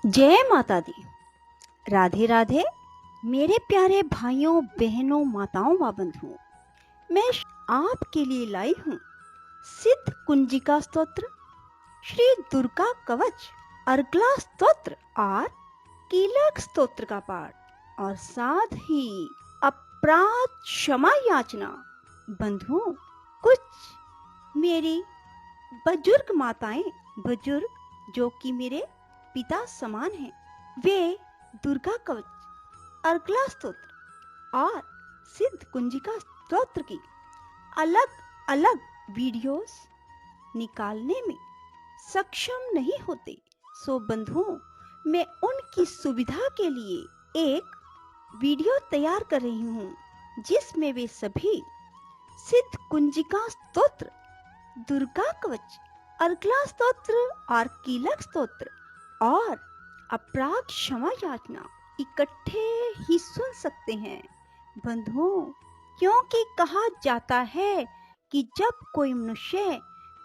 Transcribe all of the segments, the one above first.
जय माता दी। राधे राधे मेरे प्यारे भाइयों बहनों माताओं व बंधुओं, मैं आपके लिए लाई हूँ सिद्ध कुंजिका स्तोत्र, श्री दुर्गा कवच, अर्गला स्तोत्र और कीलक स्तोत्र का पाठ और साथ ही अपराध क्षमा याचना। बंधुओं, कुछ मेरी बुजुर्ग माताएं, बुजुर्ग जो कि मेरे पिता समान हैं, वे दुर्गा कवच, अर्गला स्तोत्र और सिद्ध कुंजिका स्तोत्र की अलग अलग वीडियोस निकालने में सक्षम नहीं होते। सो बंधुओं, मैं उनकी सुविधा के लिए एक वीडियो तैयार कर रही हूँ जिसमें वे सभी सिद्ध कुंजिका स्तोत्र, दुर्गा कवच, अर्गला स्तोत्र और कीलक स्तोत्र और अपराध क्षमा याचना इकट्ठे ही सुन सकते हैं। बंधुओं, क्योंकि कहा जाता है कि जब कोई मनुष्य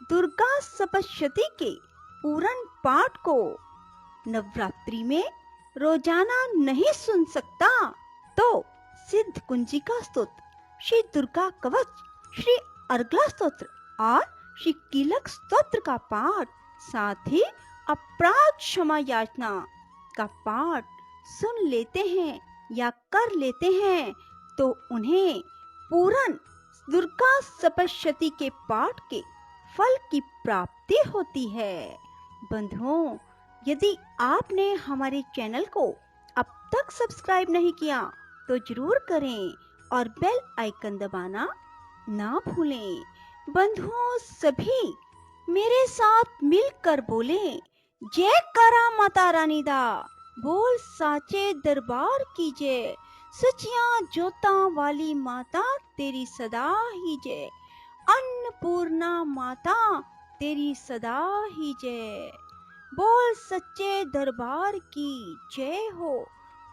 दुर्गा सप्तशती के पूर्ण पाठ को नवरात्रि में रोजाना नहीं सुन सकता, तो सिद्ध कुंजिका स्तोत्र, श्री दुर्गा कवच, श्री अर्गला स्तोत्र और श्री कीलक स्तोत्र का पाठ, साथ ही अपराध क्षमा याचना का पाठ सुन लेते हैं या कर लेते हैं तो उन्हें पूर्ण दुर्गा सप्तशती के पाठ के फल की प्राप्ति होती है। बंधुओं, यदि आपने हमारे चैनल को अब तक सब्सक्राइब नहीं किया तो जरूर करें और बेल आइकन दबाना ना भूलें। बंधुओं, सभी मेरे साथ मिलकर बोलें, जय करा माता रानी दा, बोल साचे दरबार की जय, सचिया जोता वाली माता तेरी सदा ही जय, अन्नपूर्णा माता तेरी सदा ही जय, बोल सच्चे दरबार की जय हो,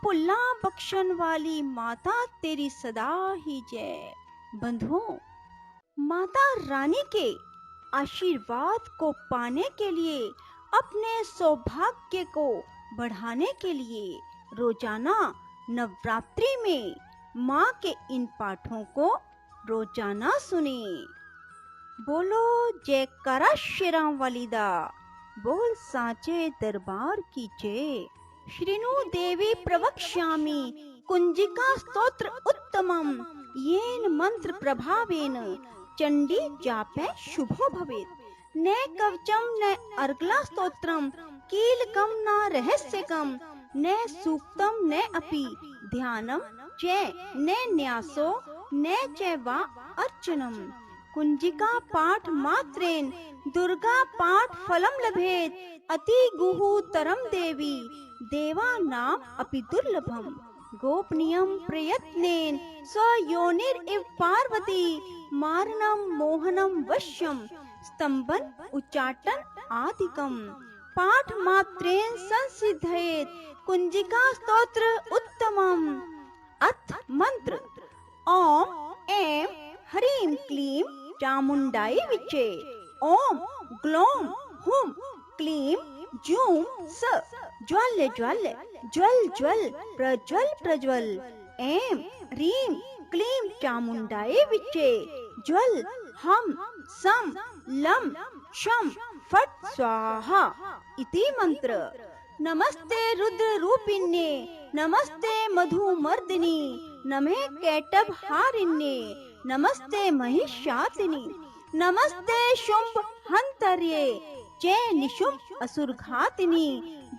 पुल्ला बख्शन वाली माता तेरी सदा ही जय। बंधुओं, माता रानी के आशीर्वाद को पाने के लिए, अपने सौभाग्य को बढ़ाने के लिए रोजाना नवरात्रि में माँ के इन पाठों को रोजाना सुने। बोलो जयकारा श्रीराम वाली दा, बोल साचे दरबार की जय। श्रीनु देवी प्रवक्ष्यामि कुंजिका स्तोत्र उत्तमं, येन मंत्र प्रभावेन चंडी जापे शुभो भवेत्। न कवचम न अर्गला स्तोत्रम, कीलकम न रहस्यकम, न सूक्तम न अपि ध्यानम च न न्यासो न च वा अर्चनम। कुंजिका पाठ मात्रेन दुर्गा पाठ फलम लभेत, अति गुहुतरम देवी देवानाम अपि दुर्लभम। गोपनीयम प्रयत्नेन स्वयोनिर इव पार्वती, मारणम मोहनम वश्यम, स्तंभन उच्चाटन आदिकम। पाठ मात्रेन संसिद्धयेत कुंजिका स्तोत्र उत्तमम। अथ मंत्र, ओम ऐं ह्रीं क्लीं चामुंडाई विचे, ओम ग्लौम हुम क्लीं जूं स, ज्वल ज्वल ज्वल ज्वल प्रज्वल प्रज्वल। ऐं ह्रीं क्लीं चामुंडाई विचे, ज्वल हम सम लं शम फट स्वाहा इति मंत्र। नमस्ते रुद्र रूपिण्ये, नमस्ते मधुमर्दिनी, नमे कैटभ हारिण्ये, नमस्ते महिषातिनी, नमस्ते शुंभ हंतर्ये, जय निशुंभ असुरघातिनी,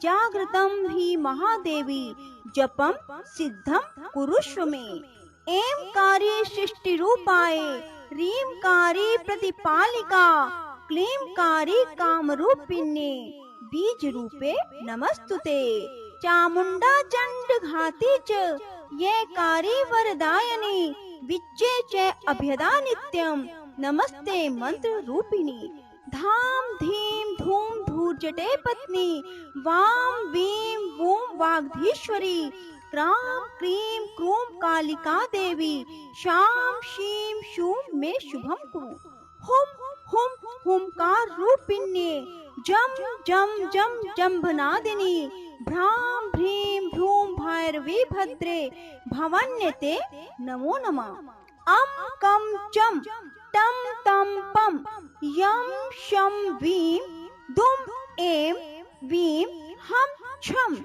जागृतं हि महादेवी, जपम सिद्धम कुरुष्व मे। ऐंकारी सृष्टि रूपाय, ह्रींकारी प्रतिपालिका, क्लींकारी कामरूपिण्ये, बीज रूपे नमस्तुते। चामुंडा चंड घाती च, येकारी वरदायनी, विच्चे च अभ्यदा नित्यम, नमस्ते मंत्र रूपिणी। धाम धीम धूम धूर्जटे पत्नी, वाम वीं वूं वाग्धीश्वरी, क्रां क्रीं क्रूं कालिका देवी, शां शीं शूं मे शुभम कुरु। हुम हुम हुंकार रूपिण्ये, जम जम जम जम्भनादिनी भ्राम भ्रीं भ्रूं भैरवी भद्रे भवन्यते नमो नमः। अम कम चम टम तम पम यम शम वीं दुम एम वीं हम छम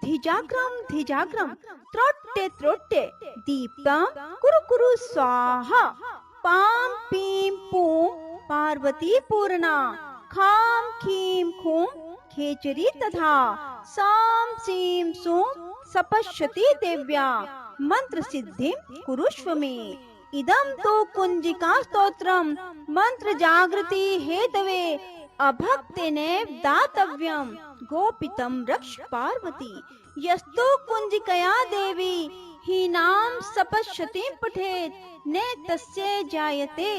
धिजाग्रम त्रोट्टे त्रोट्टे दीप्तम कुरु कुरु स्वाहा। पाम पीम पूं पार्वती पूर्णा खाम खीम खूम खेचरी तथा साम सीम सूं सपश्यति देव्या मंत्र सिद्धि कुरुष्व मे। इदं तो कुंजिका स्तोत्रम मंत्र जागृति हेतवे अभक्तेने दातव्यम गोपितं रक्ष पार्वती। यस्तु कुंजिकया देवी हीनां सपश्यति पठेत् ने तस्य जायते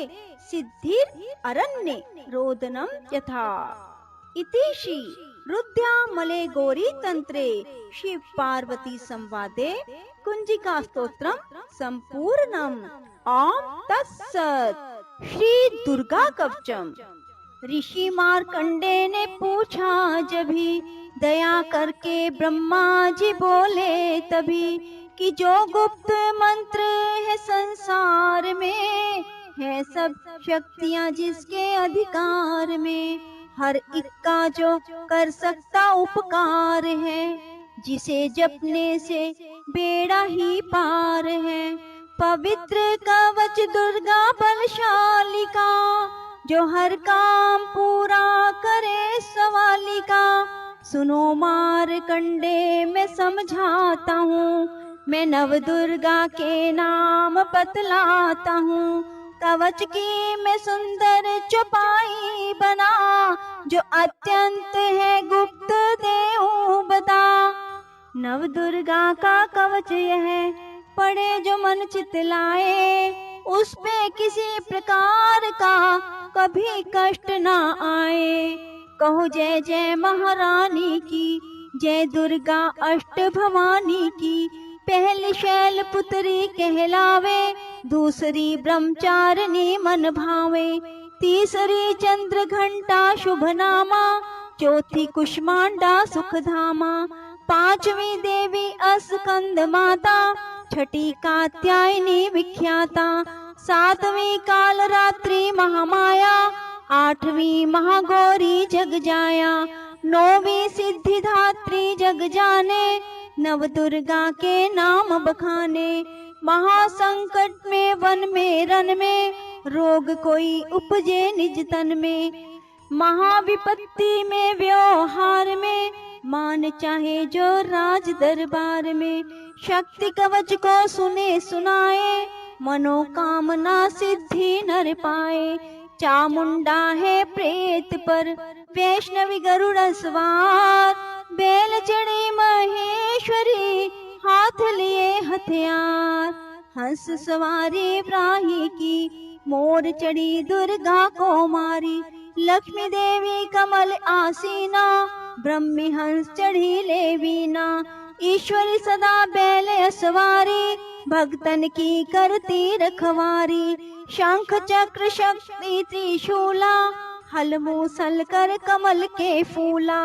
सिद्धिर अरण्ये रोदनं यथा। इति श्री रुद्रमले गौरी तंत्रे शिव पार्वती संवादे कुंजिका स्तोत्रम संपूर्णम। ओम तत्सत्। श्री दुर्गा कवचम। ऋषि मार्कंडे ने पूछा जभी दया करके ब्रह्मा जी बोले तभी कि जो गुप्त मंत्र है संसार में है सब शक्तियां जिसके अधिकार में, हर एक का जो कर सकता उपकार है, जिसे जपने से बेड़ा ही पार है। पवित्र कवच दुर्गा बलशाली का जो हर काम पूरा करे सवाली का। सुनो मार्कंडे मैं समझाता हूँ, मैं नव दुर्गा के नाम बतलाता हूँ। कवच की मैं सुंदर चौपाई बना जो अत्यंत है गुप्त देऊं बता। नव दुर्गा का कवच यह पढ़े जो मन चितलाए, उस पे किसी प्रकार का कभी कष्ट ना आए। कहो जय जय महारानी की, जय दुर्गा अष्ट भवानी की। पहली शैल पुत्री कहलावे, दूसरी ब्रह्मचारिणी मन भावे। तीसरी चंद्र घंटा शुभ नामा, चौथी कुष्मांडा सुख धामा। पांचवी देवी अस्कंद माता, छठी कात्यायनी विख्याता। सातवीं काल रात्रि महामाया, आठवीं महागौरी जग जाया। नौवीं सिद्धिदात्री जग जाने, नव दुर्गा के नाम बखाने। महासंकट में वन में रन में, रोग कोई उपजे निज तन में। महाविपत्ति में व्यवहार में, मान चाहे जो राज दरबार में। शक्ति कवच को सुने सुनाए, मनोकामना सिद्धि नर पाए। चामुंडा है प्रेत पर, वैष्णवी गरुड़ सवार। बैल चढ़ी महेश्वरी, हाथ लिए हथियार। हंस सवारी ब्राही की, मोर चढ़ी दुर्गा को मारी। लक्ष्मी देवी कमल आसीना, ब्रह्मी हंस चढ़ी लेवीना। ईश्वरी सदा बैल सवारी, भक्तन की करती रखवारी। शंख चक्र शक्ति त्रिशूला, हल मूसल कर कमल के फूला।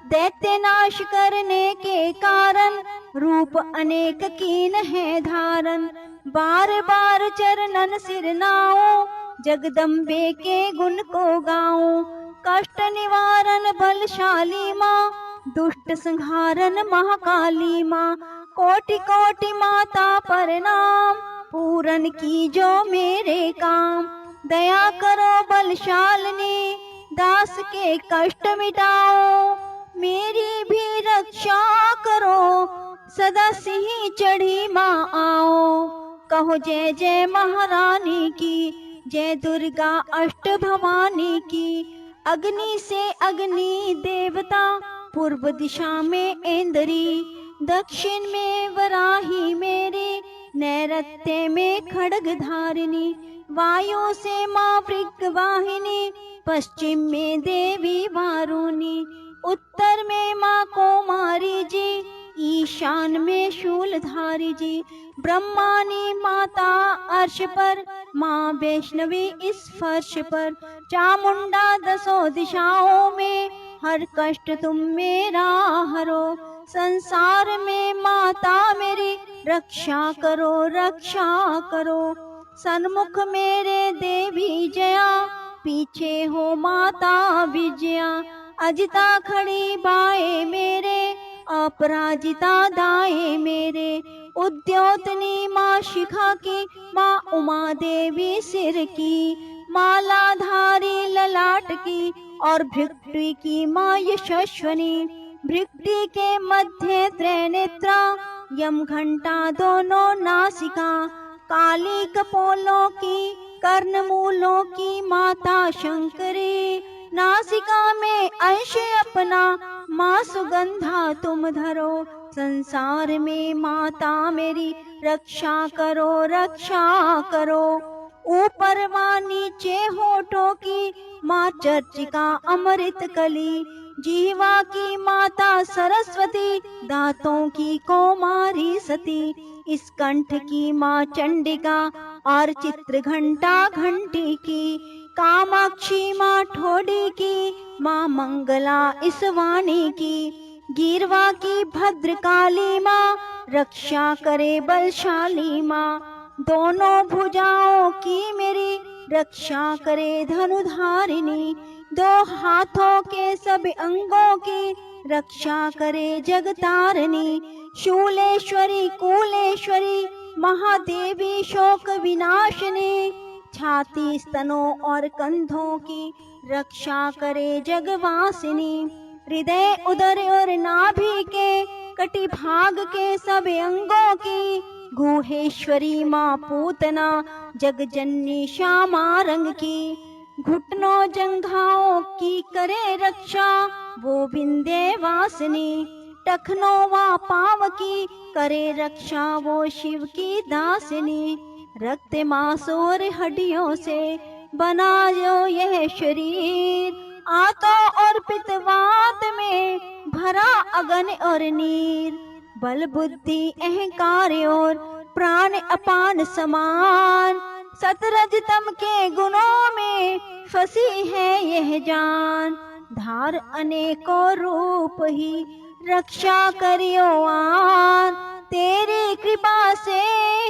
दैत्य नाश करने के कारण, रूप अनेक कीन है धारण। बार बार चरणन सिर नाओ, जगदम्बे के गुण को गाऊं। कष्ट निवारण बलशाली माँ, दुष्ट संहारन महाकाली माँ। कोटि कोटि माता प्रणाम, पूरन की जो मेरे काम। दया करो बलशालिनी, दास के कष्ट मिटाओ। मेरी भी रक्षा करो, सदा सिंह चढ़ी माँ आओ। कहो जय जय महारानी की, जय दुर्गा अष्ट भवानी की। अग्नि से अग्नि देवता, पूर्व दिशा में इंद्री। दक्षिण में वराही मेरी, नैऋत्य में खड्ग धारिणी। वायु से माँ वृक वाहिनी, पश्चिम में देवी वारुणी। उत्तर में माँ कुमारी जी, ईशान में शूलधारी जी। ब्रह्मानी माता अर्श पर, माँ वैष्णवी इस फर्श पर। चामुंडा दसों दिशाओं में, हर कष्ट तुम मेरा हरो। संसार में माता मेरी रक्षा करो, रक्षा करो। सन्मुख मेरे देवी जया, पीछे हो माता विजया। अजिता खड़ी बाएं मेरे, अपराजिता दाएं मेरे। उद्योतनी माँ शिखा की, माँ उमा देवी सिर की। मालाधारी ललाट की, और भृगुटी की माँ यशस्वनी। भृगुटी के मध्य त्रिनेत्रा, यम घंटा दोनों नासिका। काली कपोलों की, कर्णमूलों की माता शंकरी। नासिका में अंश अपना, माँ सुगंधा तुम धरो। संसार में माता मेरी रक्षा करो, रक्षा करो। ऊपर माँ नीचे होठों की, माँ चर्चिका अमृत कली। जीवा की माता सरस्वती, दांतों की कौमारी सती। इस कंठ की माँ चंडिका, और चित्र घंटा घंटी की। कामाक्षी माँ ठोडी की, माँ मंगला इस वाणी की। गीरवा की भद्रकाली माँ, रक्षा करे बलशाली माँ। दोनों भुजाओं की मेरी, रक्षा करे धनुधारिणी। दो हाथों के सब अंगों की, रक्षा करे जगतारिणी। शूलेश्वरी कुलेश्वरी, महादेवी शोक विनाशिनी। छाती स्तनों और कंधों की, रक्षा करे जगवासिनी। हृदय उदर और नाभि के, कटी भाग के सब अंगों की। गुहेश्वरी माँ पूतना, जगजननी श्यामा रंग की। घुटनों जंघाओं की करे रक्षा, वो विंध्यवासिनी। टखनों व पाँव की करे रक्षा, वो शिव की दासिनी। रक्त मांस और हड्डियों से बना जो यह शरीर। आतो और पितवात में भरा अगन और नीर। बल बुद्धि अहंकार और प्राण अपान समान। सतरजतम के गुणों में फंसी है यह जान। धार अनेकों रूप ही, रक्षा करियो आन। तेरी कृपा से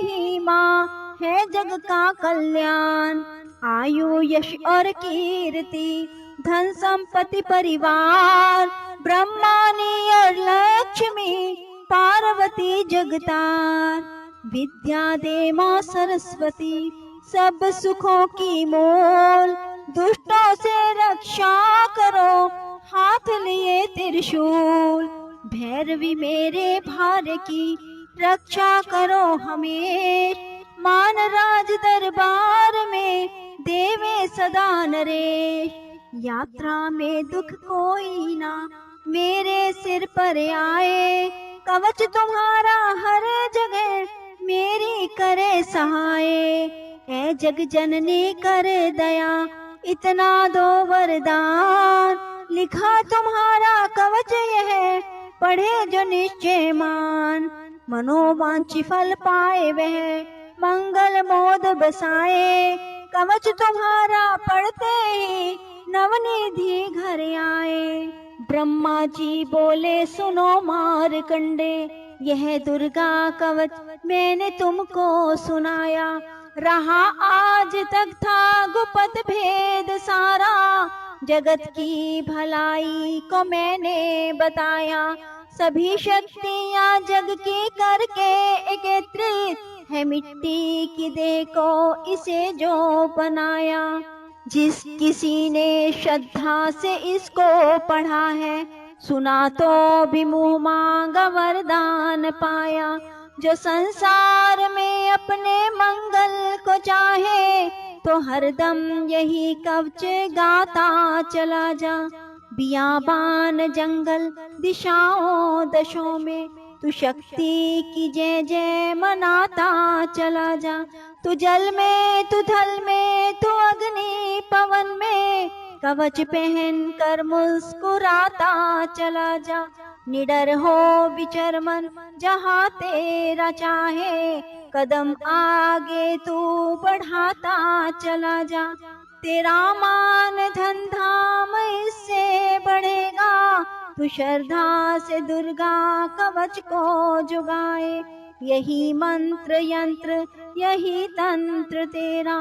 ही माँ है जग का कल्याण। आयु यश और कीर्ति, धन संपत्ति परिवार। ब्रह्मानी और लक्ष्मी, पार्वती जगतार। विद्या दे माँ सरस्वती, सब सुखों की मोल। दुष्टों से रक्षा करो, हाथ लिए त्रिशूल। भैरवी मेरे भार की, रक्षा करो हमें। मान राज दरबार में, देवे सदा नरेश। यात्रा में दुख कोई ना, मेरे सिर पर आए। कवच तुम्हारा हर जगह, मेरी करे सहाय। ऐ जग जननी कर दया, इतना दो वरदान। लिखा तुम्हारा कवच यह, पढ़े जो निश्चय मान। मनोवांछी फल पाए वह, मंगल मोद बसाए। कवच तुम्हारा पढ़ते ही, नवनिधि घर आए। ब्रह्मा जी बोले सुनो मारकंडे, यह दुर्गा कवच मैंने तुमको सुनाया। रहा आज तक था गुप्त भेद सारा, जगत की भलाई को मैंने बताया। सभी शक्तियाँ जग की करके एकत्रित है, मिट्टी की देखो इसे जो बनाया। जिस किसी ने श्रद्धा से इसको पढ़ा है, सुना तो भी मुँह मांगा वरदान पाया। जो संसार में अपने मंगल को चाहे, तो हरदम यही कवच गाता चला जा। बियाबान जंगल दिशाओं दशों में, तू शक्ति की जय जय मनाता चला जा। तू जल में, तू थल में, तू अग्नि पवन में, कवच पहन कर मुस्कुराता चला जा। निडर हो विचर मन, जहाँ तेरा चाहे, कदम आगे तू बढ़ाता चला जा। तेरा मान धन धाम इससे बढ़ेगा, तू श्रद्धा से दुर्गा कवच को जुगाए। यही मंत्र यंत्र यही तंत्र तेरा,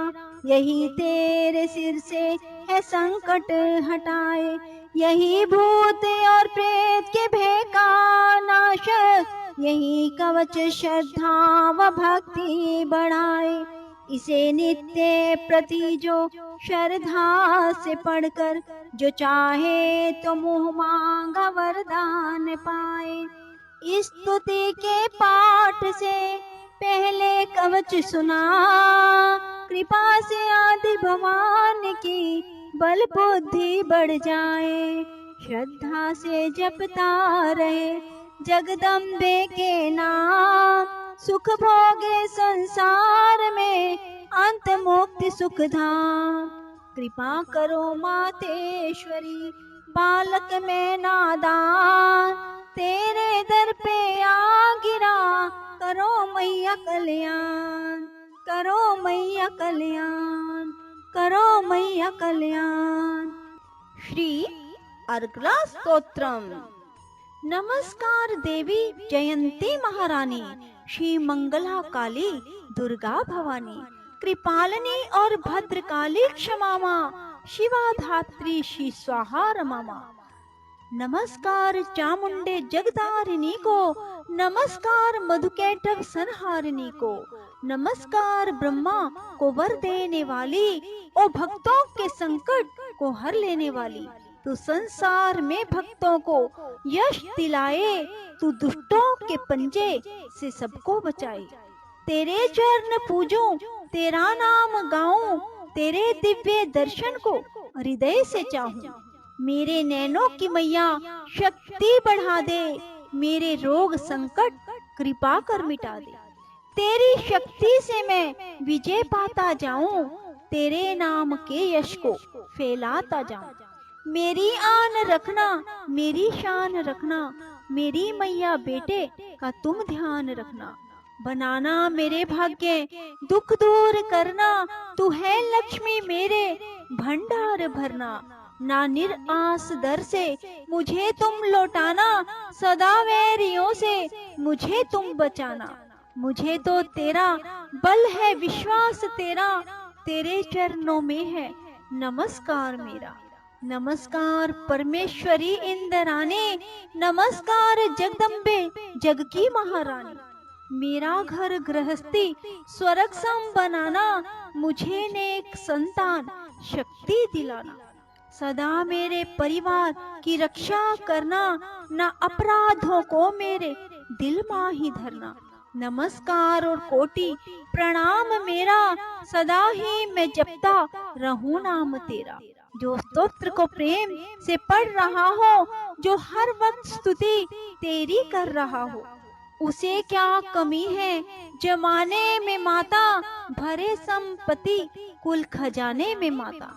यही तेरे सिर से है संकट हटाए। यही भूत और प्रेत के भय का नाश, यही कवच श्रद्धा व भक्ति बढ़ाए। इसे नित्य प्रति जो श्रद्धा से पढ़कर, जो चाहे तो मुँह मांगा वरदान पाए। इस स्तुति के पाठ से पहले कवच सुना, कृपा से आदि भगवान की बल बुद्धि बढ़ जाए। श्रद्धा से जपता रहे जगदम्बे के नाम, सुख भोगे संसार में अंत मुक्ति सुख धाम। कृपा करो मातेश्वरी बालक में नादान, तेरे दर पे आ गिरा करो मैया कल्याण, करो मैया कल्याण, करो मैया कल्याण। श्री अर्गला स्तोत्रम। नमस्कार देवी जयंती महारानी, श्री मंगला काली दुर्गा भवानी, कृपालिनी और भद्रकाली क्षमा माँ, शिवा धात्री श्री स्वाहा रमा माँ। नमस्कार चामुंडे जगदारिणी को, नमस्कार मधुकैटभ संहारिणी को, नमस्कार ब्रह्मा को वर देने वाली और भक्तों के संकट को हर लेने वाली। तू संसार में भक्तों को यश दिलाए, तू दुष्टों के पंजे से सबको बचाए। तेरे चरण पूजूं, तेरा नाम गाऊं, तेरे दिव्य दर्शन को हृदय से चाहूं। मेरे नैनों की मैया शक्ति बढ़ा दे, मेरे रोग संकट कृपा कर मिटा दे। तेरी शक्ति से मैं विजय पाता जाऊं, तेरे नाम के यश को फैलाता जाऊं। मेरी आन रखना, मेरी शान रखना, मेरी मैया बेटे का तुम ध्यान रखना। बनाना मेरे भाग्य, दुख दूर करना, तू है लक्ष्मी मेरे भंडार भरना। ना निराश दर से मुझे तुम लौटाना, सदा वैरियों से मुझे तुम बचाना। मुझे तो तेरा बल है विश्वास तेरा, तेरे चरणों में है नमस्कार मेरा। नमस्कार परमेश्वरी इंद्राणी, नमस्कार जगदम्बे जग की महारानी। मेरा घर गृहस्थी स्वर्ग सम बनाना, मुझे नेक संतान शक्ति दिलाना। सदा मेरे परिवार की रक्षा करना, ना अपराधों को मेरे दिल में ही धरना। नमस्कार और कोटि प्रणाम मेरा, सदा ही मैं जपता रहूं नाम तेरा। जो स्तोत्र को प्रेम से पढ़ रहा हो, जो हर वक्त स्तुति तेरी कर रहा हो, उसे क्या कमी है जमाने में माता, भरे संपत्ति कुल खजाने में माता।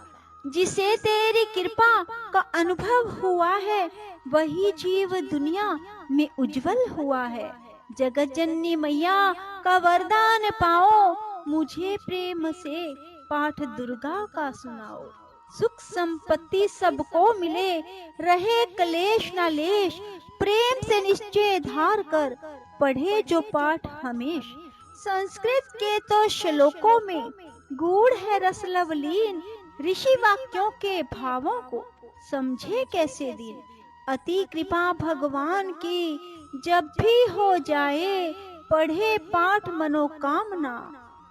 जिसे तेरी कृपा का अनुभव हुआ है, वही जीव दुनिया में उज्जवल हुआ है। जगत जननी मैया का वरदान पाओ, मुझे प्रेम से पाठ दुर्गा का सुनाओ। सुख संपत्ति सबको मिले, रहे कलेश न लेश, प्रेम से निश्चय धार कर पढ़े जो पाठ हमेश। संस्कृत के तो श्लोकों में गूढ़ है रस लवलीन, ऋषि वाक्यों के भावों को समझे कैसे दीन। अति कृपा भगवान की जब भी हो जाए, पढ़े पाठ मनोकामना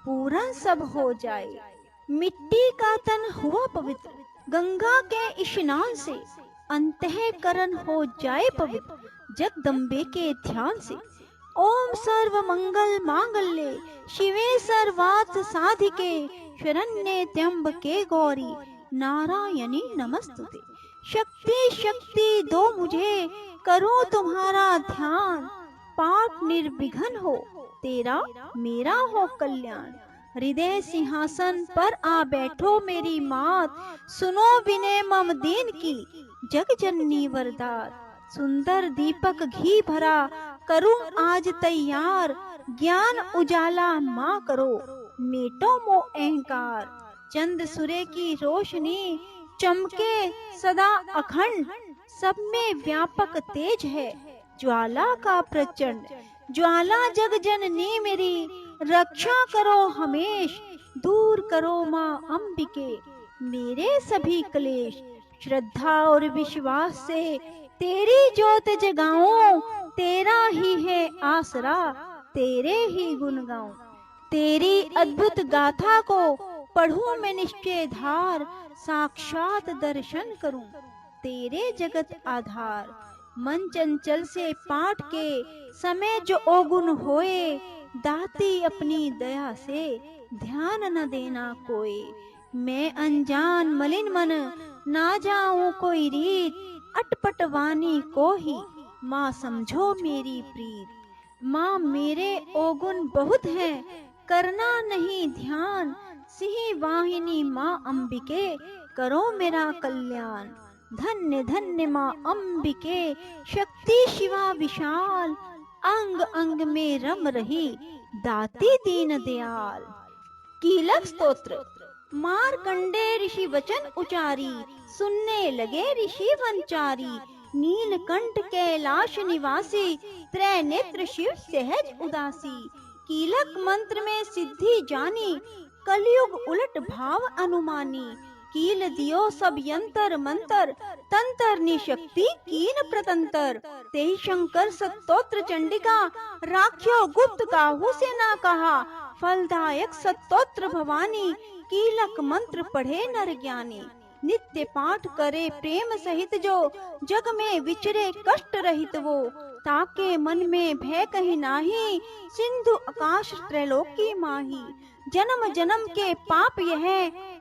पूरा सब हो जाए। मिट्टी का तन हुआ पवित्र, गंगा के स्नान से अंतःकरण हो जाए पवित्र, जगदम्बे के ध्यान से। ओम सर्व मंगल मांगल्ये शिवे सर्वार्थ साधिके, शरण्ये त्र्यंबके गौरी नारायणी नमस्तुते। शक्ति शक्ति दो मुझे, करूं तुम्हारा ध्यान, पाठ निर्विघ्न हो तेरा मेरा हो कल्याण। हृदय सिंहासन पर आ बैठो मेरी मात, सुनो विनय मम दीन की जग जननी वरदात। सुंदर दीपक घी भरा करूं आज तैयार, ज्ञान उजाला माँ करो मेटो मो अहंकार। चंद सूर्य की रोशनी चमके सदा अखंड, सब में व्यापक तेज है ज्वाला का प्रचंड। ज्वाला जग जननी मेरी, रक्षा करो हमेश, दूर करो माँ अंबिके मेरे सभी क्लेश। श्रद्धा और विश्वास से तेरी ज्योत जगाऊं, तेरा ही है आसरा, तेरे ही गुण गाऊं। तेरी अद्भुत गाथा को पढ़ूं मैं निश्चय धार, साक्षात दर्शन करूं तेरे जगत आधार। मन चंचल से पाठ के समय जो अवगुण होए, दाती अपनी दया से ध्यान न देना कोई। मैं अनजान मलिन मन ना जाऊं कोई रीत, अटपट वाणी को ही माँ समझो मेरी प्रीत। माँ मेरे अवगुण बहुत हैं, करना नहीं ध्यान, सिंह वाहिनी माँ अंबिके करो मेरा कल्याण। धन्य धन्य माँ अंबिके शक्ति शिवा विशाल, अंग अंग में रम रही दाती दीन दयाल। कीलक स्तोत्र। मार्कंडे ऋषि वचन उचारी, सुनने लगे ऋषि वंचारी। नीलकंठ कैलाश निवासी, त्रय नेत्र शिव सहज उदासी। कीलक मंत्र में सिद्धि जानी, कलयुग उलट भाव अनुमानी। कील दियो सब यंत्र मंत्र, तंत्र निशक्ति कीन प्रतंत्र। तेहि शंकर सत्तोत्र चंडिका, राख्यो गुप्त काहू से ना कहा। फलदायक सत्तोत्र भवानी, कीलक मंत्र पढ़े नर ज्ञानी। नित्य पाठ करे प्रेम सहित जो, जग में विचरे कष्ट रहित वो। ताके मन में भय कहीं नाही, सिंधु आकाश त्रैलोकी माही। जन्म जन्म के पाप यह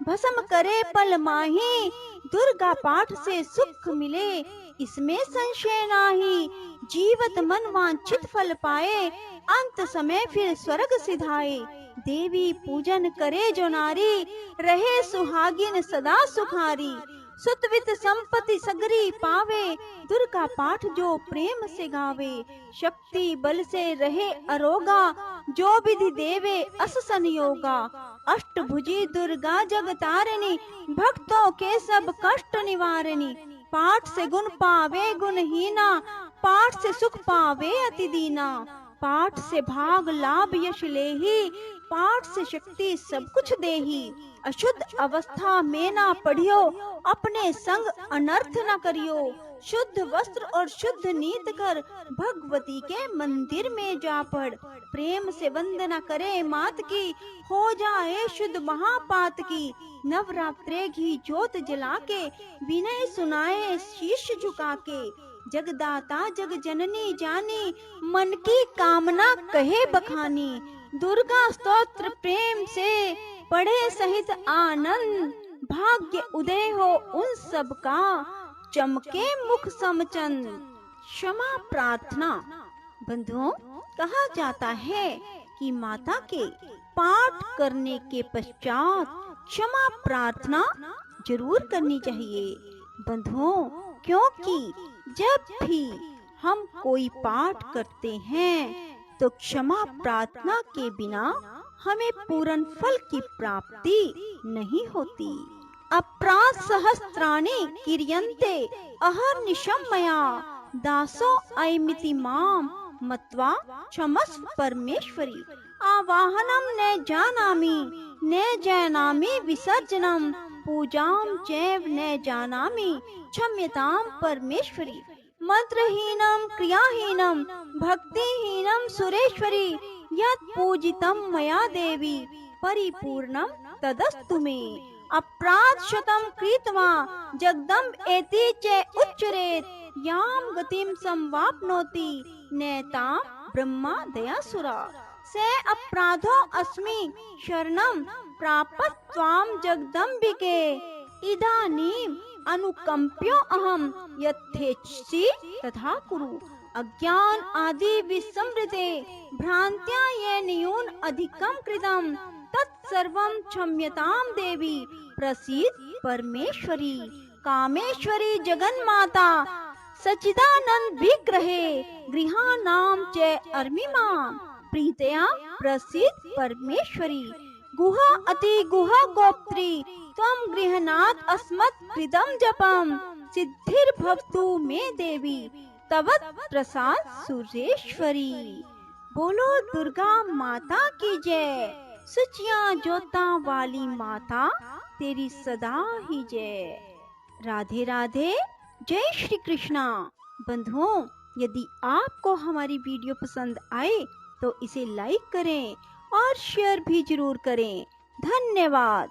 भस्म करे पल माही। दुर्गा पाठ से सुख मिले इसमें संशय नाही। जीवत मन वांछित फल पाए, अंत समय फिर स्वर्ग सिधाए। देवी पूजन करे जो नारी, रहे सुहागिन सदा सुखारी। सुतवित संपत्ति सगरी पावे, दुर्गा पाठ जो प्रेम से गावे। शक्ति बल से रहे अरोगा, जो विधि देवे अस संयोगा। अष्टभुजी दुर्गा जगतारिणी, भक्तों के सब कष्ट निवारिणी। पाठ से गुण पावे गुणहीना, पाठ से सुख पावे अति दीना। पाठ से भाग लाभ यश लेही, पाठ से शक्ति सब कुछ देही। अशुद्ध अवस्था में ना पढ़ियो, अपने संग अनर्थ न करियो। शुद्ध वस्त्र और शुद्ध नीत कर, भगवती के मंदिर में जा पढ़। प्रेम से वंदना करे मात की, हो जाए शुद्ध महापात की। नवरात्रे घी ज्योत जला के, विनय सुनाए शीश झुका के। जगदाता जग जननी जानी, मन की कामना कहे बखानी। दुर्गा स्तोत्र प्रेम से पढ़े सहित आनंद, भाग्य उदय हो उन सब का, चमके मुख समचंद। क्षमा प्रार्थना। बंधुओं, कहा जाता है कि माता के पाठ करने के पश्चात क्षमा प्रार्थना जरूर करनी चाहिए। बंधुओं, क्योंकि जब भी हम कोई पाठ करते हैं तो क्षमा प्रार्थना के बिना हमें पूर्ण फल की प्राप्ति नहीं होती। अपराध सहस्त्राणि क्रियन्ते अहर्निशं मया, दासो अयमिति माम मत्वा क्षमस्व परमेश्वरी। आवाहनम न जानामि, न जानामि विसर्जनम, पूजाम चैव न जानामि, क्षम्यताम परमेश्वरी। मंत्रहीनम क्रियाहीनम भक्तिहीनम सुरेश्वरी, यत् पूजितम मया देवी परिपूर्णम तदस्तु मे। अपराध शतम कृत्वा जगदम्ब एति च उच्चरेत्, याम गतिम संवाप्नोति नैताम ब्रह्मा दयासुरा। से अपराधो अस्मि शरणम प्रापत् त्वां जगदम्बिके, इदानीम अनुकंप्यो अहम यथेच्छसि तथा कुरु। अज्ञान आदि विस्मृते भ्रांत्या ये न्यून अधिकम कृतम, तत्सर्वं क्षम्यतां देवी प्रसीद परमेश्वरी। कामेश्वरी जगन्माता सच्चिदानंद विग्रहे, गृहाणां च अर्मिमां प्रीतया प्रसीद परमेश्वरी। गुहा अति गुहा गोप्त्री त्वं गृह्णात अस्मत् कृतं जपम सिद्धिर्भवतु मे देवी तव प्रसाद सुरेश्वरी। बोलो दुर्गा माता की जय। सचिया जोता वाली माता तेरी सदा ही जय। राधे राधे। जय श्री कृष्णा। बंधुओं, यदि आपको हमारी वीडियो पसंद आए तो इसे लाइक करें और शेयर भी जरूर करें। धन्यवाद।